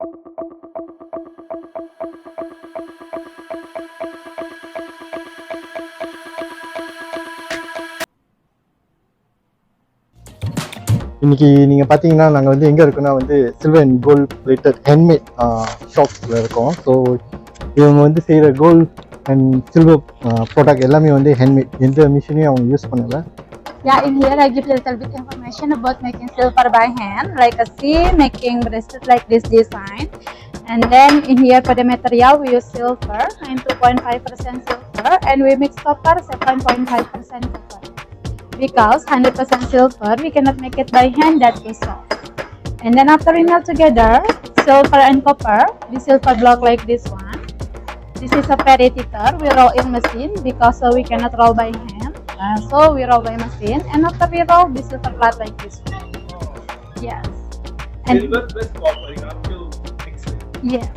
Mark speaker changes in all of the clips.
Speaker 1: இன்னைக்கு நீங்கள் பார்த்தீங்கன்னா நாங்கள் வந்து எங்கே இருக்கோன்னா வந்து silver and gold plated handmade ஷாப்ஸில் இருக்கோம். ஸோ இவங்க வந்து செய்கிற கோல்ட் அண்ட் சில்வர் ப்ராடக்ட் எல்லாமே வந்து ஹேண்ட்மேட், எந்த மிஷினையும் அவங்க யூஸ் பண்ணலை.
Speaker 2: Yeah, in here I give a little bit information about making silver by hand. Like a see, making bracelet like this design. And then in here for the material we use silver, 92.5% silver, and we mix copper, 7.5% copper. Because 100% silver, we cannot make it by hand, that is soft. And then after we melt together silver and copper, the silver block like this one. This is a ferritizer. We roll in machine because we cannot roll by hand. So we roll by machine, and after we roll the silver flat like this one. Yes. And
Speaker 3: silver plus copper, you have to mix it.
Speaker 2: Yes.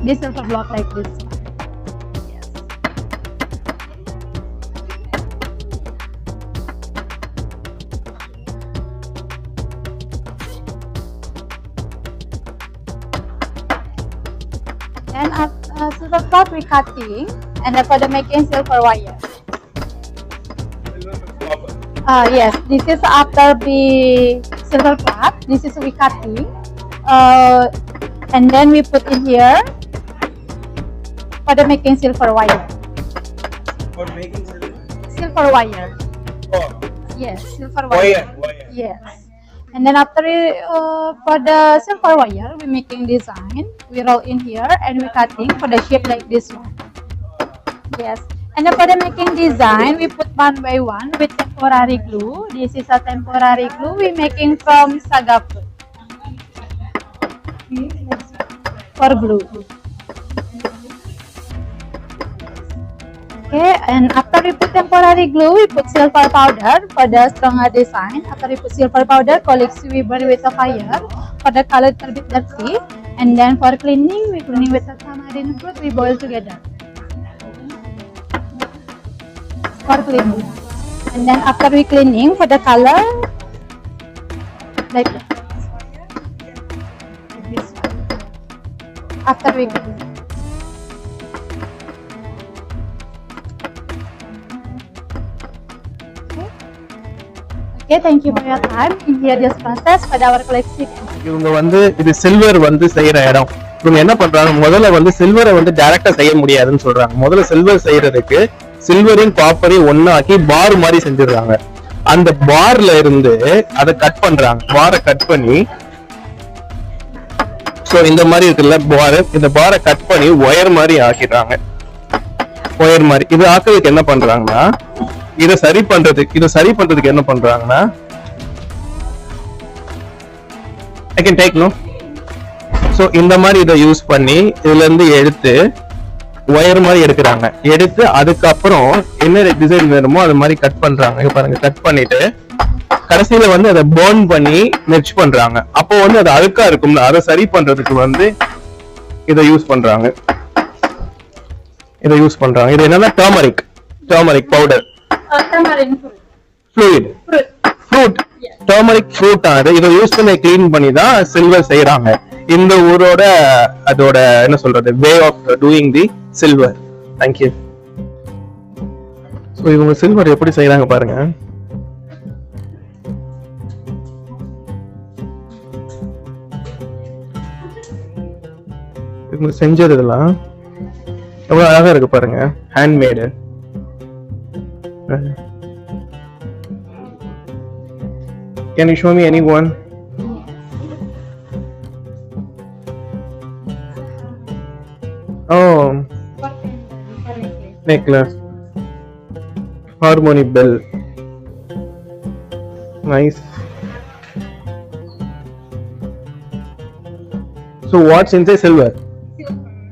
Speaker 2: This silver block like this one. Yes. Then after silver flat we cutting, and then for the making silver wire. Yes, this is after the silver flat. This is we cutting, and then we put in here for the making silver wire.
Speaker 3: For making silver?
Speaker 2: Silver wire.
Speaker 3: Oh.
Speaker 2: Yes, silver wire.
Speaker 3: Wire.
Speaker 2: Yes, and then after for the silver wire, we making design. We roll in here and we cutting for the shape like this one. Yes. And then for the making design, we put one by one with temporary glue. This is a temporary glue we making from saga fruit. For glue. Okay, and after we put temporary glue, we put silver powder for the stronger design. After we put silver powder, colleagues we burn with a fire for the color a bit dirty. And then for cleaning, we cleaning with the tamarind fruit. We boil together. For cleaning, and then after we cleaning for the color like this one. After we clean. Okay, thank you for your time. In here this process for our collection.
Speaker 4: இவங்க வந்து இது silver வந்து செய்யற இடம். இவங்க என்ன பண்றாங்க, முதல்ல வந்து சில்வரை வந்து டைரக்டா செய்ய முடியாதுன்னு சொல்றாங்க. முதல்ல சில்வர் செய்யறதுக்கு சில்வரையும் காப்பரையும் ஒன்னாக்கி பார் மாதிரி செஞ்சிடுறாங்க. அந்த பார்ல இருந்து அதை கட் பண்றாங்க. பாரை கட் பண்ணி, சோ இந்த மாதிரி இருக்குல்ல பார், இந்த பாரை கட் பண்ணி ஒயர் மாதிரி ஆக்கிடுறாங்க. ஒயர் மாதிரி இது ஆக்குறதுக்கு என்ன பண்றாங்கன்னா, இதை சரி பண்றதுக்கு என்ன பண்றாங்கன்னா, I can take no. So இந்த மாதிரி இதை யூஸ் பண்ணி இதுல இருந்து எடுத்து ஒயர் மாதிரி எடுக்கிறாங்க. எடுத்து அதுக்கப்புறம் என்ன டிசைன் வேணுமோ அது மாதிரி கட் பண்றாங்க. இங்க பாருங்க, கட் பண்ணிட்டு கடைசியில வந்து அதை பர்ன் பண்ணி மெர்ஜ் பண்றாங்க. அப்போ வந்து அது அழுக்கா இருக்கும்ல, அதை சரி பண்றதுக்கு வந்து இதை யூஸ் பண்றாங்க. இது என்னன்னா turmeric powder, fruit turmeric fruit ஆனது. இதை யூஸ் பண்ணி கிளீன் பண்ணி தான் சில்வர் செய்யறாங்க. இந்த ஊரோட அதோட என்ன சொல்றது way of doing the silver. Thank you. So இவங்க சில்வர் எப்படி செய்யறாங்க பாருங்க. இவங்க செஞ்சது இதெல்லாம் எவ்வளவு அழகா இருக்கு பாருங்க, handmade. Can you show me any one? Oh, necklace, harmony bell, nice. So what's inside silver?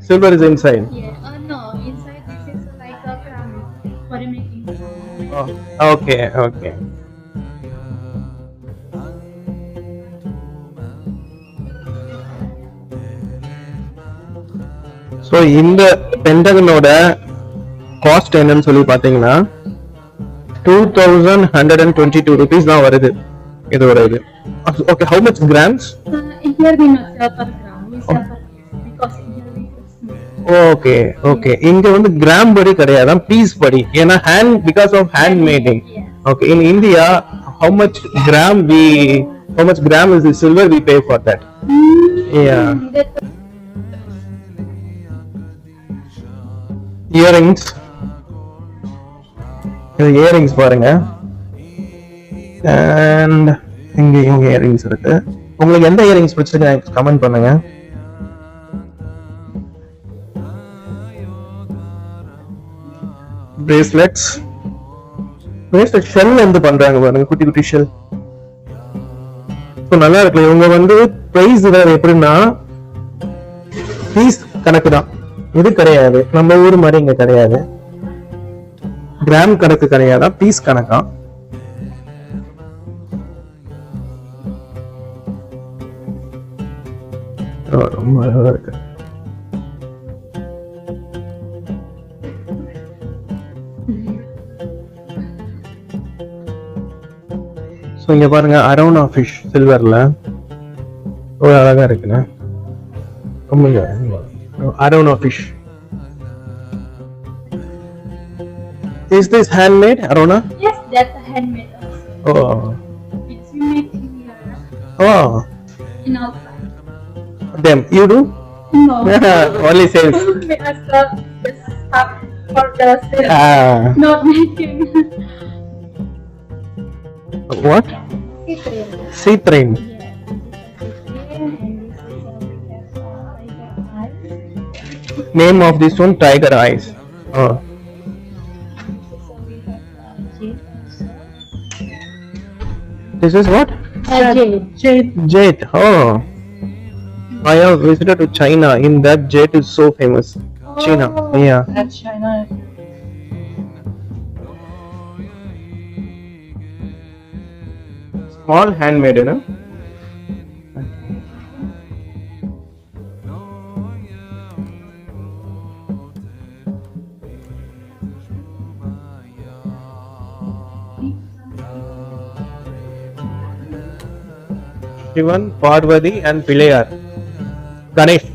Speaker 4: Silver is inside.
Speaker 2: Yeah. No, inside this is like a crown for making.
Speaker 4: Oh, okay. So இந்த பென்டகனோட cost என்னன்னு சொல்லி பார்த்தீங்கன்னா 2122 rupees தான் வருது இதோட இது. Okay, how much grams?
Speaker 2: Here we not sell per gram. We silver because in here we use
Speaker 4: okay okay இங்க வந்து கிராம் படி கிடையாது, பீஸ் படி. ஏன்னா hand, because of hand making. Okay, in India how much gram is the silver we pay for that? Yeah. Earrings. இது earrings பாருங்க. And இங்க earrings இருக்கு. உங்களுக்கு எந்த இயரிங்ஸ் பிடிச்சிருக்கு கமெண்ட் பண்ணுங்க. பிரேஸ்லெட்ஸ் ஷெல் வந்து பண்றாங்க பாருங்க, குட்டி குட்டி ஷெல். நல்லா இருக்குல்ல. இவங்க வந்து பிரைஸ் எப்படின்னா பீஸ் கணக்கு தான், இது கிடையாது. நம்ம ஊர் மாதிரி இங்க கிடையாது, கிராம் கணக்கு கிடையாதா, பீஸ் கணக்கா. ரொம்ப அழகா இருக்கு. ஸோ இங்க பாருங்க, அரௌனா ஃபிஷ் சில்வர்ல ஒரு அழகா இருக்குண்ணா. அரௌனா fish. Is this handmade, Arona?
Speaker 2: Yes, that's handmade also.
Speaker 4: Oh.
Speaker 2: It's made here
Speaker 4: Oh.
Speaker 2: in outside.
Speaker 4: Them, you do?
Speaker 2: No.
Speaker 4: Only sales.
Speaker 2: We are just stuff for the sale.
Speaker 4: Ah.
Speaker 2: Not making.
Speaker 4: What?
Speaker 2: Citrine.
Speaker 4: Sea train. Name of this one, Tiger Eyes. Oh. This is what? Jade. Oh. I have visited to China. In that, jade is so famous. China. Yeah.
Speaker 2: That's China.
Speaker 4: Small handmade, you know. Shivan, Parvati and Pilayar. Ganesh.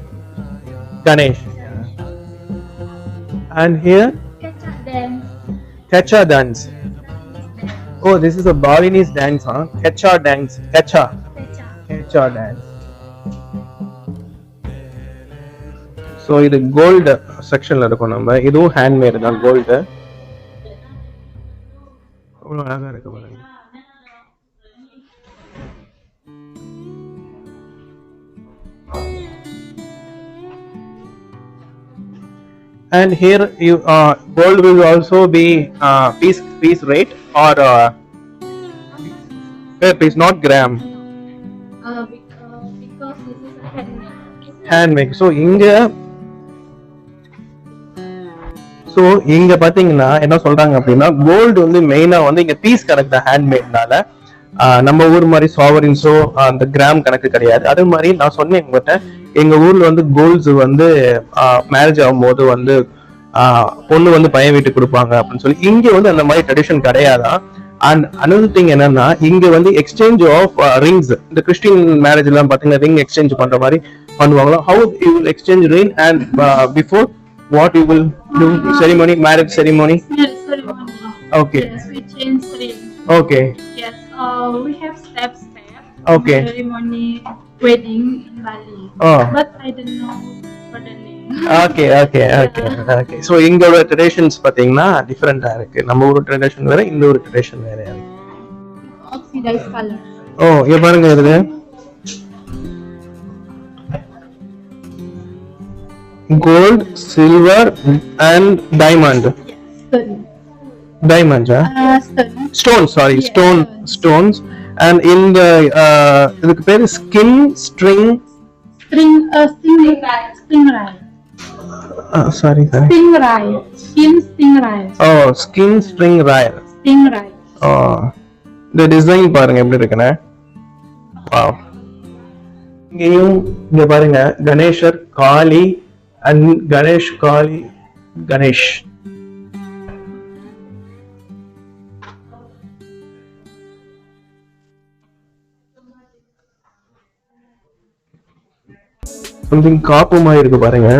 Speaker 4: And here, Kacha dance. Oh, this is a Balinese dance, huh? Kacha dance. Kacha dance. So, இது gold செக்ஷன்ல இருக்கும். நம்ம இதுவும் handmade தான், gold. அவ்வளவு அழகா இருக்கு பாருங்க. And here you gold will also be piece rate or piece, not gram.
Speaker 2: Because this is a
Speaker 4: Handmade. So இங்க பாத்தீங்கன்னா என்ன சொல்றாங்க அப்படின்னா, கோல்டு வந்து மெயினா வந்து இங்க பீஸ் கணக்கு தான், ஹேண்ட்மேட்னால. நம்ம ஊர் மாதிரி சாவரின்ஸோ அந்த கிராம் கணக்கு கிடையாது. அதே மாதிரி நான் சொன்னேன் உங்ககிட்ட, எங்க ஊர்ல வந்து கோல்ட்ஸ் வந்து மேரேஜ் ஆகும்போது வந்து பொண்ணு வந்து பையன் வீட்டுக்கு கொடுப்பாங்க அப்படின்னு சொல்லி. இங்க வந்து அந்த மாதிரி ட்ரெடிஷன் கிடையாதான். அண்ட் அனதர் திங் என்னன்னா, இங்க வந்து எக்ஸ்சேஞ்ச் ஆஃப் ரிங்ஸ், இந்த கிறிஸ்டின் மேரேஜ் எல்லாம் பாத்தீங்கன்னா ரிங் எக்ஸ்சேஞ்ச் பண்ற மாதிரி பண்ணுவாங்களா. How you will exchange ring and before what you will do? Ceremony, marriage ceremony.
Speaker 2: ceremony.
Speaker 4: Okay.
Speaker 2: Yes, we change ring.
Speaker 4: Okay.
Speaker 2: Yes, we have step.
Speaker 4: Okay.
Speaker 2: Ceremony, wedding in Bali.
Speaker 4: Oh.
Speaker 2: But I don't know for the name.
Speaker 4: Okay. So இங்கோட traditions பாத்தீங்கன்னா டிஃபரெண்டா இருக்கு. நம்ம ஊர் tradition வேற, இந்த ஒரு tradition வேற இருக்கு.
Speaker 2: Oxidized color.
Speaker 4: ஓ, இங்க பாருங்க, இது gold, silver and diamond.
Speaker 2: Stone.
Speaker 4: Diamonds,
Speaker 2: Stone.
Speaker 4: Stones. And in the இதுக்கு பேரு skin string.
Speaker 2: Stingray.
Speaker 4: Sorry.
Speaker 2: Stingray. Stingray.
Speaker 4: Oh, skin string rye.
Speaker 2: Stingray.
Speaker 4: Oh, இந்த டிசைன் பாருங்க எப்படி இருக்குன்னு. Wow. இங்க பாருங்க, கணேசர், காளி and Ganesh, Kali, Ganesh. Something காப்பு மாதிரி இருக்கு பாருங்க.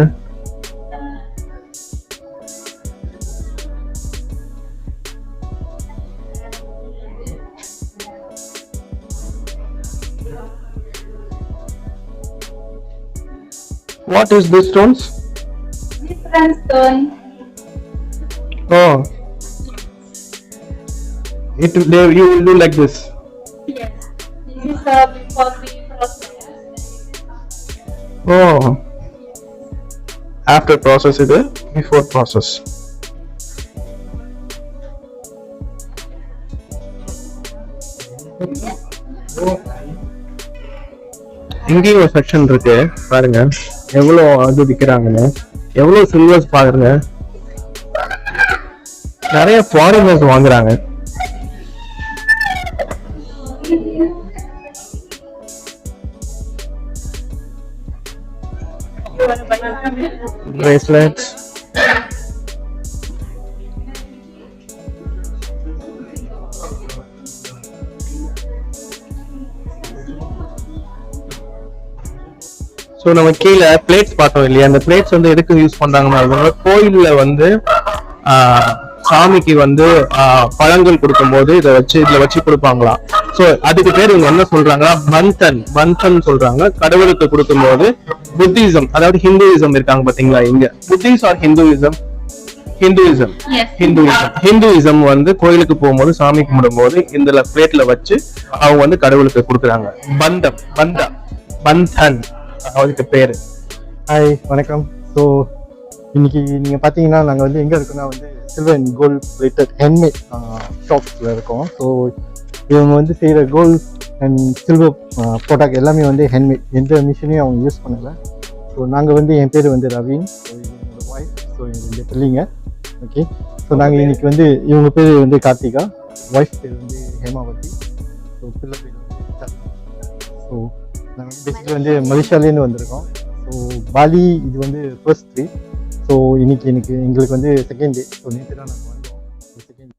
Speaker 4: What is this stones?
Speaker 2: Different stone.
Speaker 4: Oh, you will do like this.
Speaker 2: Yes. This is before we process.
Speaker 4: Oh, after process இது before process. இங்கேயும் ஒரு செக்ஷன் இருக்கு பாருங்க, எவ்வளோ அது விற்கிறாங்கன்னு, எவ்வளோ சில்வர்ஸ் பாருங்க, நிறைய ஃபாரினர்ஸ் வாங்குறாங்க. bracelets. ஸோ நம்ம கீழே பிளேட்ஸ் பார்த்தோம் இல்லையா, அந்த பிளேட்ஸ் வந்து எதுக்கு யூஸ் பண்றாங்கன்னா, கோயில்ல வந்து சாமிக்கு வந்து பழங்கள் கொடுக்கும்போது இதுல வச்சு கொடுப்பாங்களாம். ஸோ அதுக்கு பேர் இவங்க என்ன சொல்றாங்கன்னா பந்தன் சொல்றாங்க. கடவுளுக்கு கொடுக்கும்போது புத்திசம், அதாவது ஹிந்துயிசம் இருக்காங்க பாத்தீங்களா, இங்க புத்திஸ் ஆர் ஹிந்துயிசம் வந்து கோயிலுக்கு போகும்போது சாமி கும்பிடும்போது இந்த பிளேட்ல வச்சு அவங்க வந்து கடவுளுக்கு கொடுக்குறாங்க. பந்தன் அதுக்கு பேரு.
Speaker 1: ஹாய், வணக்கம். ஸோ இன்னைக்கு நீங்கள் பார்த்தீங்கன்னா நாங்கள் வந்து எங்கே இருக்கோம்னா வந்து silver and gold plated handmade ஷாப்ஸில் இருக்கோம். ஸோ இவங்க வந்து செய்கிற கோல்ட் அண்ட் சில்வர் ப்ராடக்ட் எல்லாமே வந்து ஹேண்ட்மேட், எந்த மிஷினையும் அவங்க யூஸ் பண்ணலை. ஸோ நாங்கள் வந்து, என் பேர் வந்து ரவீன், ஸோ இது என்னோட ஒய்ஃப், ஸோ என்னுடைய பிள்ளைங்க. ஓகே, ஸோ நாங்கள் இன்னைக்கு வந்து, இவங்க பேர் வந்து கார்த்திகா, ஒய்ஃப் பேர் வந்து ஹேமாவதி, ஸோ பிள்ளை பேர் வந்து சத்மா. ஸோ நாங்கள் பேசிட்டு வந்து மலேசியாலேருந்து வந்திருக்கோம். ஸோ பாலி இது வந்து ஃபர்ஸ்ட் டே. ஸோ இன்னைக்கு எங்களுக்கு வந்து செகண்ட் டே. ஸோ நேற்று தான் நாங்கள் வந்தோம். செகண்ட்